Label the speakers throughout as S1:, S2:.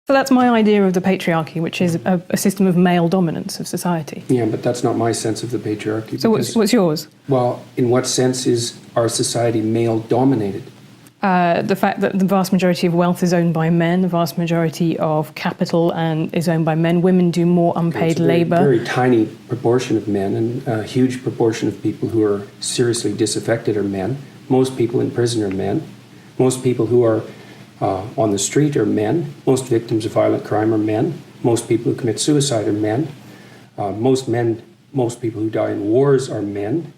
S1: So that's my idea of the patriarchy, which is a system of male dominance of society.
S2: Yeah, but that's not my sense of the patriarchy.
S1: So what's yours?
S2: Well, in what sense is our society male-dominated?
S1: The fact that the vast majority of wealth is owned by men, the vast majority of capital is owned by men. Women do more unpaid labour.
S2: Very tiny proportion of men, and a huge proportion of people who are seriously disaffected are men. Most people in prison are men. Most people who are on the street are men. Most victims of violent crime are men. Most people who commit suicide are men. Most people who die in wars are men.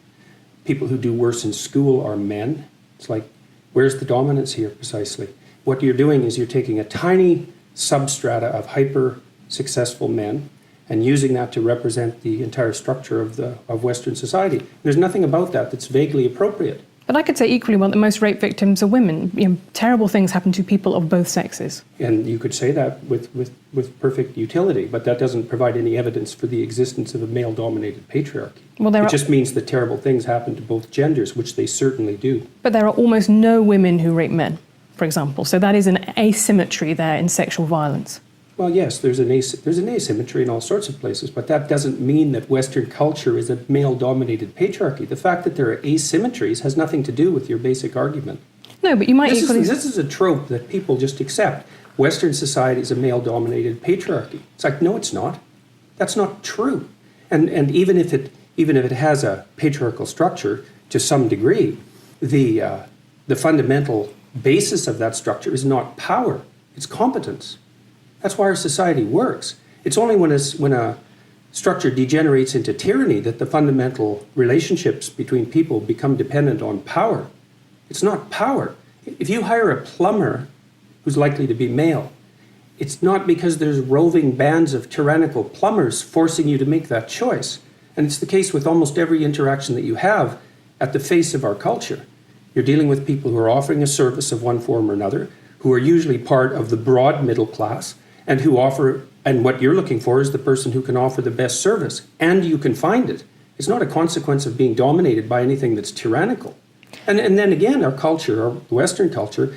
S2: People who do worse in school are men. It's like, where's the dominance here precisely? What you're doing is you're taking a tiny substrata of hyper-successful men and using that to represent the entire structure of Western society. There's nothing about that that's vaguely appropriate.
S1: But I could say equally well that most rape victims are women. Terrible things happen to people of both sexes.
S2: And you could say that with perfect utility, but that doesn't provide any evidence for the existence of a male-dominated patriarchy. It just means that terrible things happen to both genders, which they certainly do.
S1: But there are almost no women who rape men, for example. So that is an asymmetry there in sexual violence.
S2: Well, yes, there's an asymmetry in all sorts of places, but that doesn't mean that Western culture is a male-dominated patriarchy. The fact that there are asymmetries has nothing to do with your basic argument.
S1: No, but you might equally...
S2: This is a trope that people just accept. Western society is a male-dominated patriarchy. It's like, no, it's not. That's not true. And even if it has a patriarchal structure to some degree, the fundamental basis of that structure is not power, it's competence. That's why our society works. It's only when a structure degenerates into tyranny that the fundamental relationships between people become dependent on power. It's not power. If you hire a plumber who's likely to be male, it's not because there's roving bands of tyrannical plumbers forcing you to make that choice. And it's the case with almost every interaction that you have at the face of our culture. You're dealing with people who are offering a service of one form or another, who are usually part of the broad middle class, and what you're looking for is the person who can offer the best service, and you can find it. It's not a consequence of being dominated by anything that's tyrannical. And then again, our culture, our Western culture,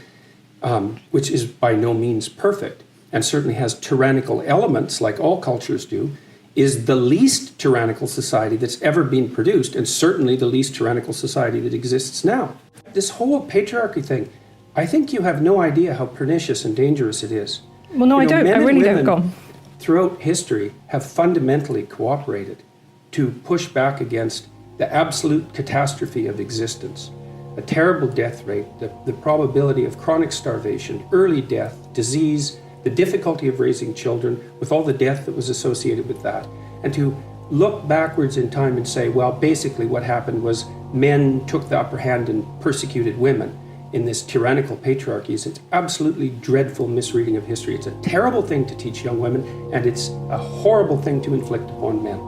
S2: which is by no means perfect, and certainly has tyrannical elements like all cultures do, is the least tyrannical society that's ever been produced, and certainly the least tyrannical society that exists now. This whole patriarchy thing, I think you have no idea how pernicious and dangerous it is.
S1: Well, no, I don't. I really don't. Go on.
S2: Throughout history have fundamentally cooperated to push back against the absolute catastrophe of existence. A terrible death rate, the probability of chronic starvation, early death, disease, the difficulty of raising children, with all the death that was associated with that. And to look backwards in time and say, well, basically what happened was men took the upper hand and persecuted women in this tyrannical patriarchy. It's absolutely dreadful misreading of history. It's a terrible thing to teach young women, and it's a horrible thing to inflict upon men.